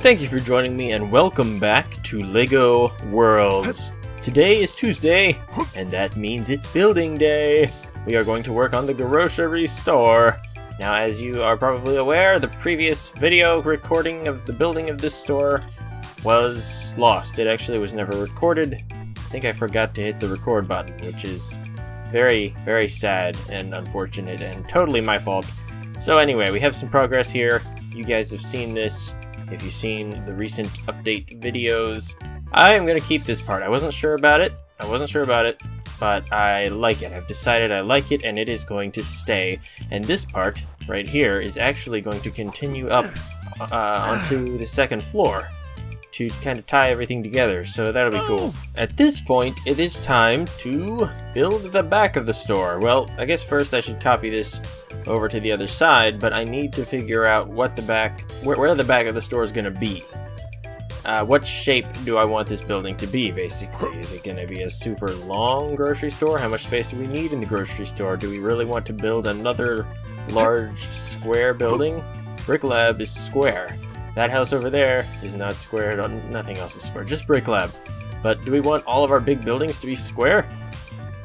Thank you for joining me and welcome back to LEGO Worlds. Today is Tuesday, and that means it's building day. We are going to work on the grocery store. Now, as you are probably aware, the previous video recording of the building of this store was lost. It actually was never recorded. I think I forgot to hit the record button, which is very, very sad and unfortunate and totally my fault. So anyway, we have some progress here. You guys have seen this. If you've seen the recent update videos, I am going to keep this part. I wasn't sure about it, but I like it. I've decided I like it, and it is going to stay. And this part right here is actually going to continue up onto the second floor to kind of tie everything together, so that'll be cool. At this point, it is time to build the back of the store. Well, I guess first I should copy this over to the other side, but I need to figure out what the back, where the back of the store is going to be. What shape do I want this building to be, basically? Is it going to be a super long grocery store? How much space do we need in the grocery store? Do we really want to build another large square building? Brick Lab is square. That house over there is not square, nothing else is square, just Brick Lab. But do we want all of our big buildings to be square?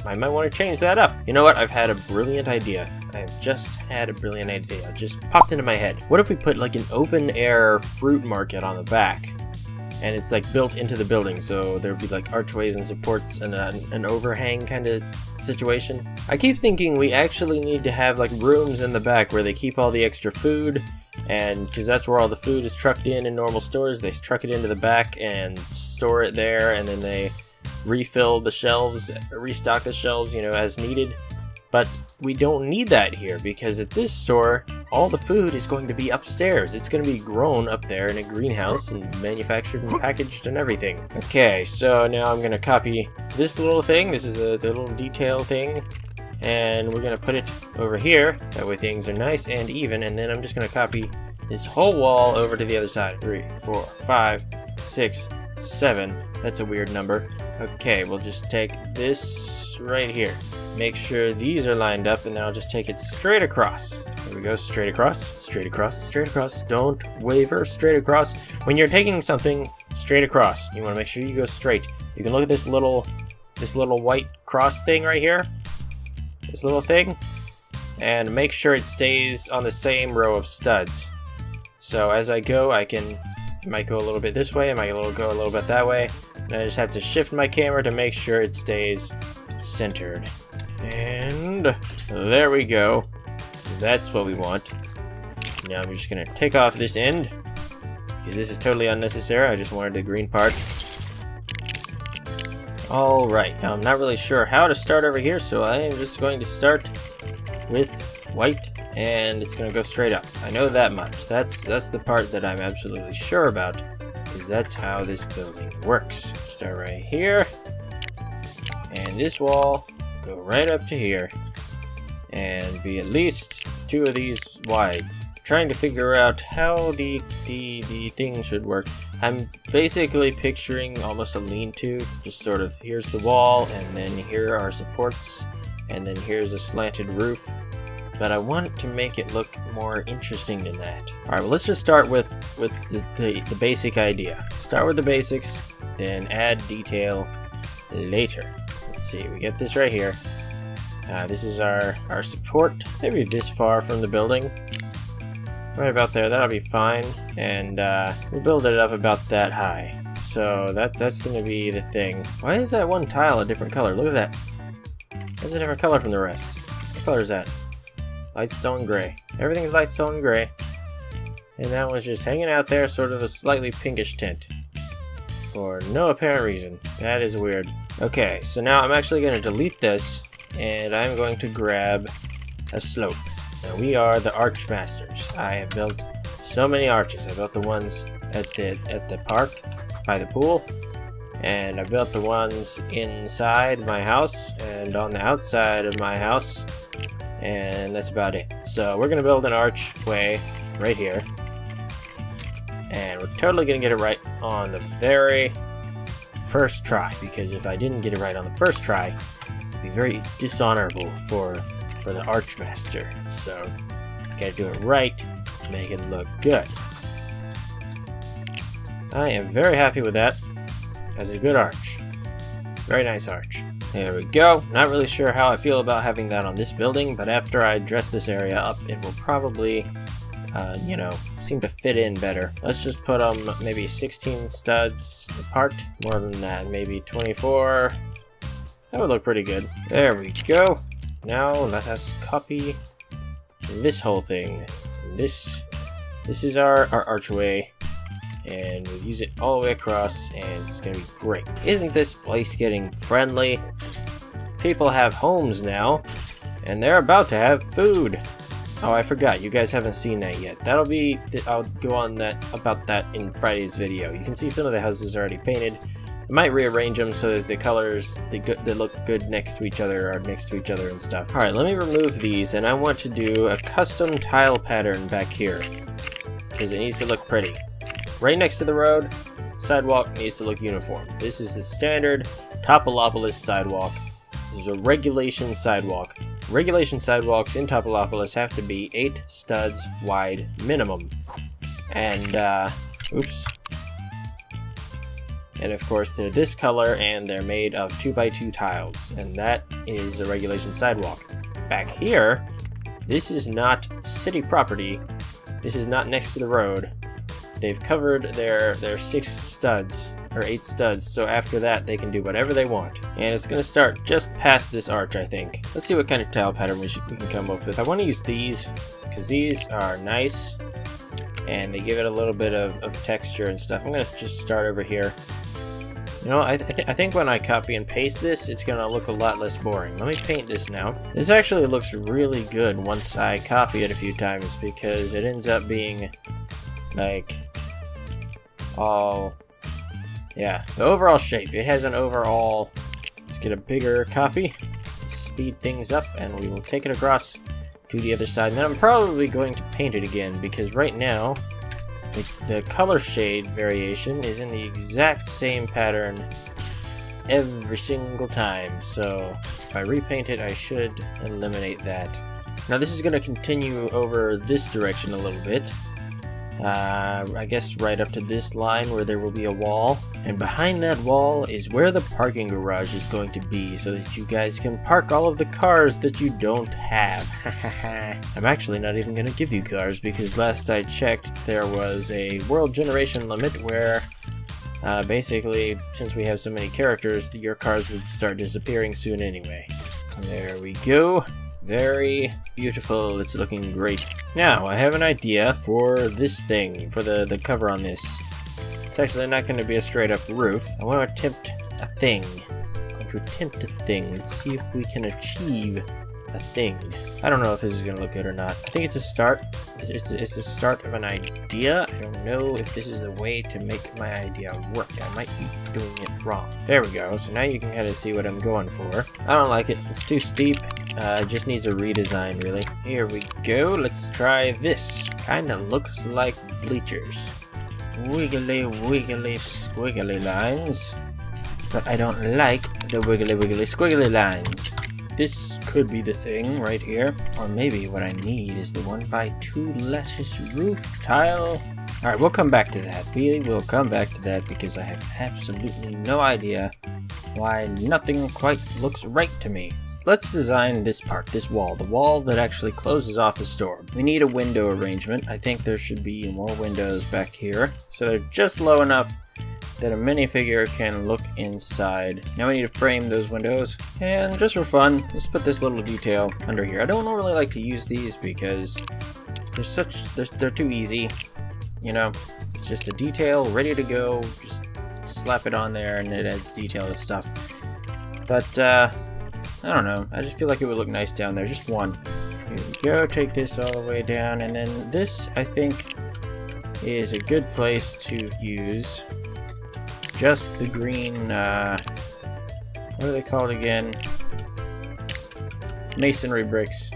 I might want to change that up. You know what? I've had a brilliant idea. I've just had a brilliant idea. It just popped into my head. What if we put like an open air fruit market on the back? And it's like built into the building, so there'd be like archways and supports and an overhang kind of situation. I keep thinking we actually need to have like rooms in the back where they keep all the extra food, and because that's where all the food is trucked in normal stores, they truck it into the back and store it there, and then they refill the shelves, restock the shelves, you know, as needed. But we don't need that here, because at this store, all the food is going to be upstairs. It's going to be grown up there in a greenhouse and manufactured and packaged and everything. Okay, so now I'm going to copy this little thing. This is the little detail thing. And we're going to put it over here. That way things are nice and even. And then I'm just going to copy this whole wall over to the other side. 3, 4, 5, 6, 7. That's a weird number. Okay, we'll just take this right here. Make sure these are lined up, and then I'll just take it straight across. There we go, straight across, straight across, straight across. Don't waver, straight across. When you're taking something straight across, you want to make sure you go straight. You can look at this little white cross thing right here. This little thing. And make sure it stays on the same row of studs. So as I go, I might go a little bit this way, I might go a little bit that way. And I just have to shift my camera to make sure it stays centered. And there we go. That's what we want. Now I'm just gonna take off this end, because this is totally unnecessary. I just wanted the green part. Alright, now I'm not really sure how to start over here, so I am just going to start with white, and it's gonna go straight up. I know that much. That's the part that I'm absolutely sure about, because that's how this building works. Start right here, and this wall go right up to here, and be at least 2 of these wide. Trying to figure out how the thing should work. I'm basically picturing almost a lean-to, just sort of here's the wall, and then here are supports, and then here's a slanted roof. But I want to make it look more interesting than that. Alright, well, let's just start with the basic idea. Start with the basics, then add detail later. Let's see, we get this right here. This is our support, maybe this far from the building. Right about there, that'll be fine. And we'll build it up about that high. So that's going to be the thing. Why is that one tile a different color? Look at that. That's a different color from the rest. What color is that? Light stone gray. Everything's light stone gray. And that one's just hanging out there, sort of a slightly pinkish tint. For no apparent reason. That is weird. Okay, so now I'm actually going to delete this, and I'm going to grab a slope. Now we are the arch masters. I have built so many arches. I built the ones at the park by the pool, and I built the ones inside my house and on the outside of my house, and that's about it. So we're going to build an archway right here, and we're totally going to get it right on the very first try, because if I didn't get it right on the first try, it'd be very dishonorable for the Archmaster. So gotta do it right to make it look good. I am very happy with that. That's a good arch. Very nice arch. There we go. Not really sure how I feel about having that on this building, but after I dress this area up, it will probably, you know, seem to fit in better. Let's just put maybe 16 studs apart. More than that, maybe 24. That would look pretty good. There we go. Now let us copy this whole thing. This is our archway. And we'll use it all the way across, and it's gonna be great. Isn't this place getting friendly? People have homes now, and they're about to have food. Oh, I forgot, you guys haven't seen that yet. I'll go on about that in Friday's video. You can see some of the houses already painted. I might rearrange them so that the colors that look good next to each other are next to each other and stuff. Alright, let me remove these, and I want to do a custom tile pattern back here, because it needs to look pretty. Right next to the road, sidewalk needs to look uniform. This is the standard Topolopolis sidewalk. This is a regulation sidewalk. Regulation sidewalks in Topolopolis have to be 8 studs wide minimum. And, oops. And of course they're this color and they're made of 2x2 tiles. And that is a regulation sidewalk. Back here, this is not city property. This is not next to the road. They've covered their 6 studs, or 8 studs, so after that they can do whatever they want. And it's going to start just past this arch, I think. Let's see what kind of tile pattern we can come up with. I want to use these, because these are nice, and they give it a little bit of texture and stuff. I'm going to just start over here. You know, I think when I copy and paste this, it's going to look a lot less boring. Let me paint this now. This actually looks really good once I copy it a few times, because it ends up being like yeah, the overall shape. It has an overall. Let's get a bigger copy, speed things up, and we will take it across to the other side. And then I'm probably going to paint it again, because right now the color shade variation is in the exact same pattern every single time. So if I repaint it, I should eliminate that. Now this is going to continue over this direction a little bit. I guess right up to this line where there will be a wall, and behind that wall is where the parking garage is going to be, so that you guys can park all of the cars that you don't have. I'm actually not even going to give you cars, because last I checked there was a world generation limit where basically, since we have so many characters, your cars would start disappearing soon anyway. There we go. Very beautiful. It's looking great. Now, I have an idea for this thing, for the cover on this. It's actually not going to be a straight up roof. I want to attempt a thing. Let's see if we can achieve a thing. I don't know if this is going to look good or not. I think it's a start. It's the start of an idea. I don't know if this is a way to make my idea work. I might be doing it wrong. There we go. So now you can kind of see what I'm going for. I don't like it. It's too steep. It just needs a redesign, really. Here we go. Let's try this. Kinda looks like bleachers. Wiggly, wiggly, squiggly lines. But I don't like the wiggly, wiggly, squiggly lines. This could be the thing right here. Or maybe what I need is the 1x2 lattice roof tile. Alright, we'll come back to that. We will come back to that, because I have absolutely no idea why nothing quite looks right to me. Let's design this part, this wall, the wall that actually closes off the store. We need a window arrangement. I think there should be more windows back here, so they're just low enough that a minifigure can look inside. Now we need to frame those windows, and just for fun, let's put this little detail under here. I don't really like to use these because they're too easy. You know, it's just a detail ready to go. Just slap it on there and it adds detail to stuff. But I don't know, I just feel like it would look nice down there. Just one. Here we go. Take this all the way down, and then this, I think, is a good place to use just the green, what are they called again? Masonry bricks,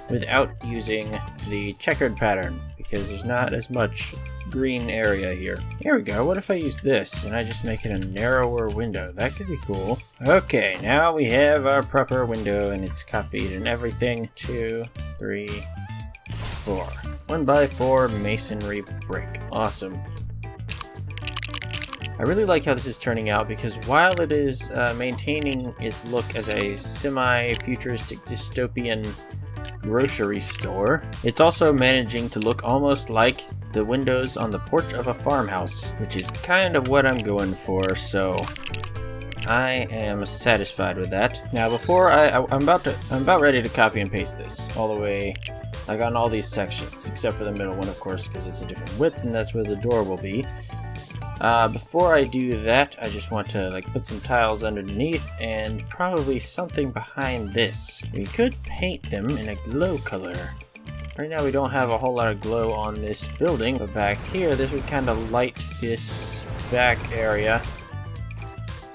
without using the checkered pattern, because there's not as much green area here. Here we go. What if I use this and I just make it a narrower window? That could be cool. Okay, now we have our proper window and it's copied and everything. 2, 3, 4. 1x4 masonry brick. Awesome. I really like how this is turning out because while it is maintaining its look as a semi-futuristic dystopian grocery store, it's also managing to look almost like the windows on the porch of a farmhouse, which is kind of what I'm going for, so I am satisfied with that. Now before I'm about ready to copy and paste this all the way, like on all these sections, except for the middle one, of course, because it's a different width and that's where the door will be. Before I do that, I just want to like put some tiles underneath and probably something behind this. We could paint them in a glow color. Right now we don't have a whole lot of glow on this building, but back here this would kind of light this back area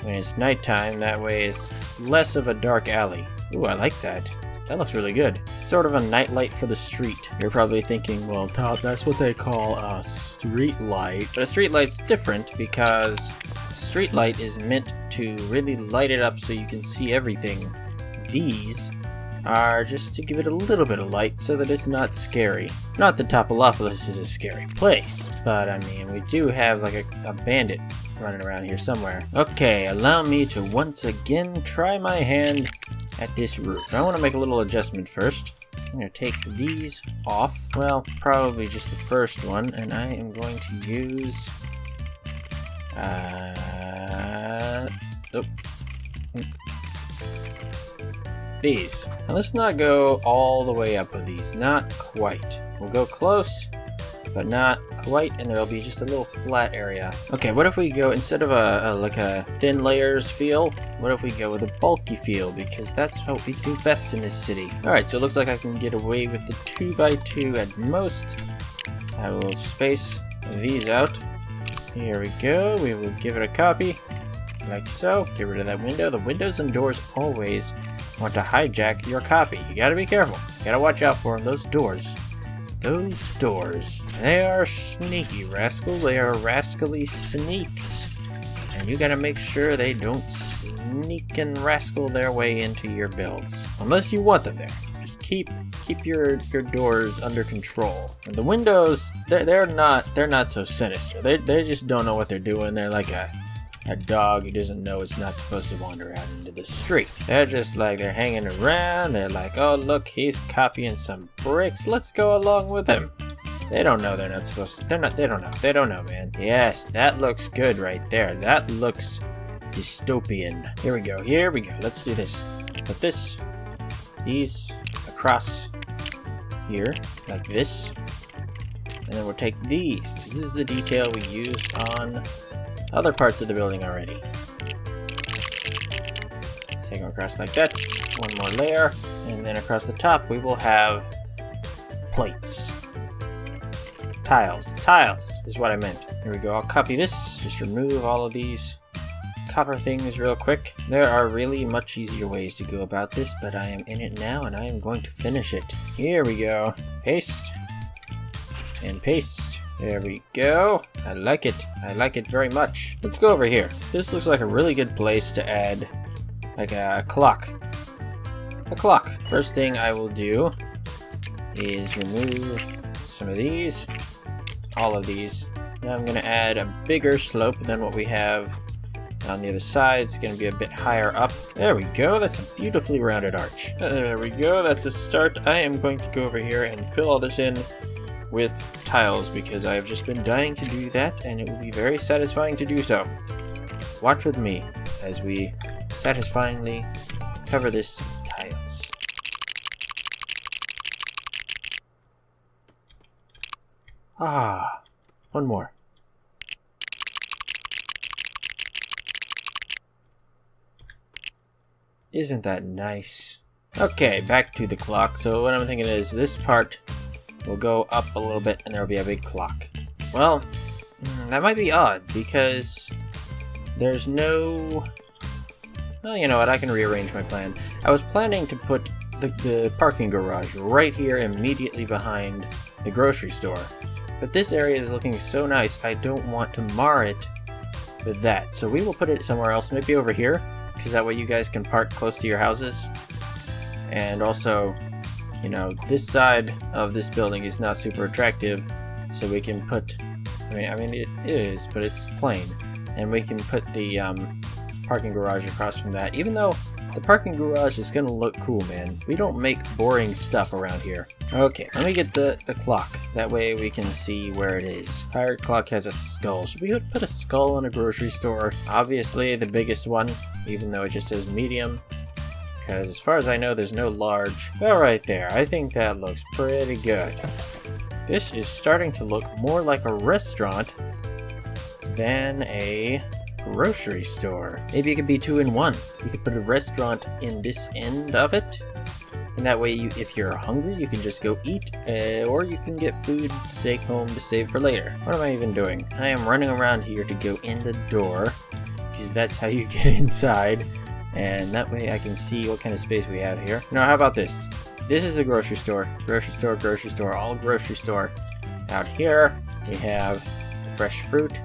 when it's nighttime. That way it's less of a dark alley. Ooh, I like that. That looks really good. Sort of a nightlight for the street. You're probably thinking, well, Todd, that's what they call a street light. But a street light's different because a street light is meant to really light it up so you can see everything. These are just to give it a little bit of light so that it's not scary. Not that Topolopolis is a scary place, but I mean, we do have like a bandit running around here somewhere. Okay, allow me to once again try my hand at this roof. I want to make a little adjustment first. I'm going to take these off. Well, probably just the first one, and I am going to use these. Now let's not go all the way up with these. Not quite. We'll go close, but not quite, and there'll be just a little flat area. Okay, what if we go, instead of like a thin layers feel, what if we go with a bulky feel, because that's what we do best in this city. Alright, so it looks like I can get away with the 2x2 at most. I will space these out. Here we go. We will give it a copy, like so. Get rid of that window. The windows and doors always want to hijack your copy. You gotta be careful. You gotta watch out for them. Those doors. Those doors. They are sneaky, rascal. They are rascally sneaks. And you gotta make sure they don't sneak and rascal their way into your builds. Unless you want them there. Just keep your doors under control. And the windows, they're not so sinister. They just don't know what they're doing. They're like a dog who doesn't know it's not supposed to wander out into the street. They're just like, they're hanging around. They're like, oh look, he's copying some bricks. Let's go along with him. They don't know they're not supposed to. They don't know, man. Yes, that looks good right there. That looks dystopian. Here we go. Let's do this. Put these across here, like this. And then we'll take these. This is the detail we used on other parts of the building already. Take them across like that. One more layer. And then across the top we will have plates. Tiles. Tiles is what I meant. Here we go. I'll copy this. Just remove all of these copper things real quick. There are really much easier ways to go about this, but I am in it now and I am going to finish it. Here we go. Paste. And paste. There we go. I like it. I like it very much. Let's go over here. This looks like a really good place to add like a clock. A clock. First thing I will do is remove some of these. All of these. Now I'm going to add a bigger slope than what we have on the other side. It's going to be a bit higher up. There we go. That's a beautifully rounded arch. There we go. That's a start. I am going to go over here and fill all this in with tiles because I have just been dying to do that and it will be very satisfying to do so. Watch with me as we satisfyingly cover this with tiles. Ah, one more. Isn't that nice? Okay, back to the clock. So what I'm thinking is this part will go up a little bit and there will be a big clock. Well, that might be odd because there's no... Well, you know what, I can rearrange my plan. I was planning to put the parking garage right here immediately behind the grocery store. But this area is looking so nice, I don't want to mar it with that. So we will put it somewhere else, maybe over here, because that way you guys can park close to your houses. And also, you know, this side of this building is not super attractive, so we can put, I mean it is, but it's plain. and we can put the parking garage across from that. Even though the parking garage is gonna look cool, man. We don't make boring stuff around here. Okay, let me get the clock. That way we can see where it is. Pirate clock has a skull. Should we put a skull in a grocery store? Obviously the biggest one, even though it just says medium. Because as far as I know, there's no large. Well, right there. I think that looks pretty good. This is starting to look more like a restaurant than a grocery store. Maybe it could be 2 in 1. We could put a restaurant in this end of it. And that way, if you're hungry, you can just go eat, or you can get food to take home to save for later. What am I even doing? I am running around here to go in the door, because that's how you get inside. And that way I can see what kind of space we have here. Now, how about this? This is the grocery store. Grocery store, grocery store, all grocery store. Out here, we have fresh fruit.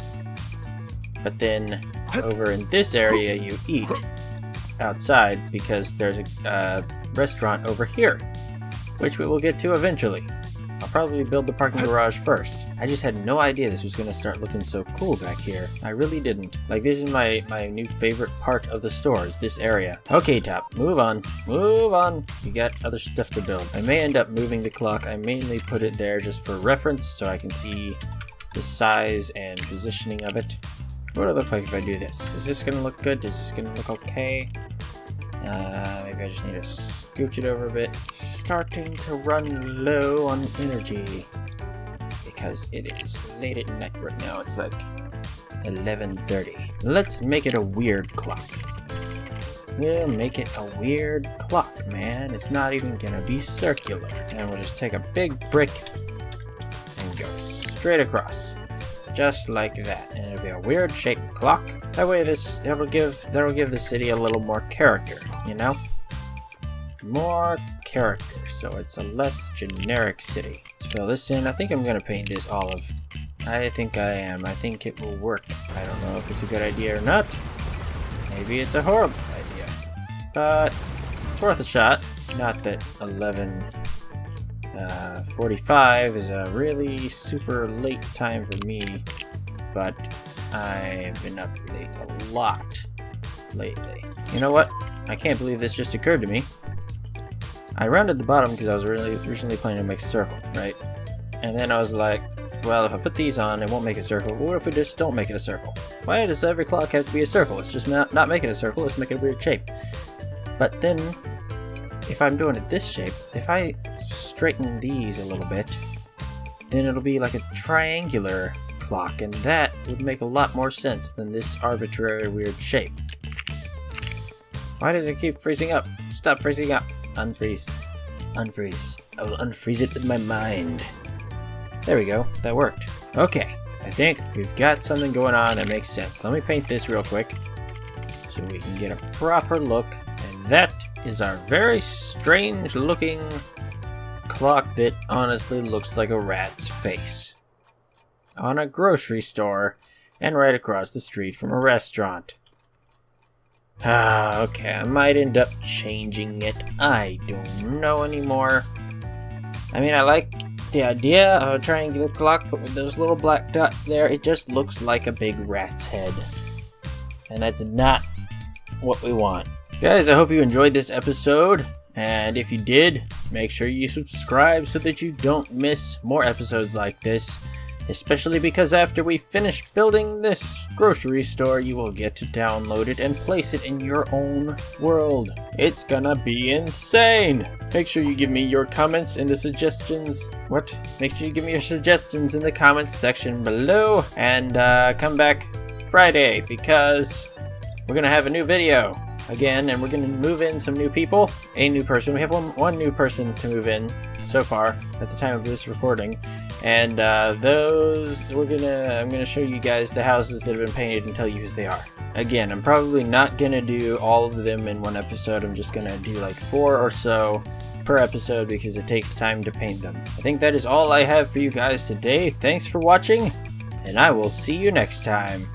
But then, over in this area, you eat outside because there's a restaurant over here, which we will get to eventually. I'll probably build the parking garage first. I just had no idea this was going to start looking so cool back here. I really didn't. Like, this is my new favorite part of the store, is this area. Okay, Top, move on. Move on. You got other stuff to build. I may end up moving the clock. I mainly put it there just for reference so I can see the size and positioning of it. What would it look like if I do this? Is this going to look good? Is this going to look okay? Maybe I just need to scooch it over a bit. Starting to run low on energy because it is late at night right now. It's like 11:30. Let's make it a weird clock. We'll make it a weird clock, man. It's not even gonna be circular. And we'll just take a big brick and go straight across. Just like that. And it'll be a weird shaped clock. That way that'll give the city a little more character, you know? More character, so it's a less generic city. Let's fill this in. I think I'm gonna paint this olive. I think I am. I think it will work. I don't know if it's a good idea or not. Maybe it's a horrible idea. But it's worth a shot. Not that 11:45 is a really super late time for me, but I've been up late a lot lately. You know what? I can't believe this just occurred to me. I rounded the bottom because I was originally planning to make a circle, right? And then I was like, well, if I put these on, it won't make a circle. But what if we just don't make it a circle? Why does every clock have to be a circle? Let's just not make it a circle. Let's make it a weird shape. But then, if I'm doing it this shape, if I straighten these a little bit, then it'll be like a triangular clock, and that would make a lot more sense than this arbitrary weird shape. Why does it keep freezing up? Stop freezing up. Unfreeze. Unfreeze. I will unfreeze it with my mind. There we go. That worked. Okay. I think we've got something going on that makes sense. Let me paint this real quick so we can get a proper look. And that is our very strange looking clock that honestly looks like a rat's face. On a grocery store and right across the street from a restaurant. Okay, I might end up changing it. I don't know anymore. I mean, I like the idea of a triangular clock, but with those little black dots there, it just looks like a big rat's head. And that's not what we want. Guys, I hope you enjoyed this episode. And if you did, make sure you subscribe so that you don't miss more episodes like this. Especially because after we finish building this grocery store, you will get to download it and place it in your own world. It's gonna be insane! Make sure you give me your comments in the suggestions. Make sure you give me your suggestions in the comments section below. And come back Friday because we're gonna have a new video again, and we're gonna move in some new people. A new person. We have one new person to move in so far at the time of this recording. And I'm gonna show you guys the houses that have been painted and tell you whose they are. Again, I'm probably not gonna do all of them in one episode. I'm just gonna do like 4 or so per episode because it takes time to paint them. I think that is all I have for you guys today. Thanks for watching, and I will see you next time.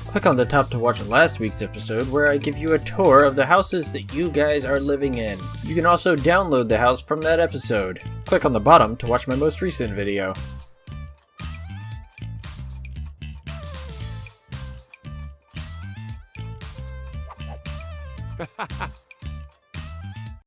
Click on the top to watch last week's episode where I give you a tour of the houses that you guys are living in. You can also download the house from that episode. Click on the bottom to watch my most recent video.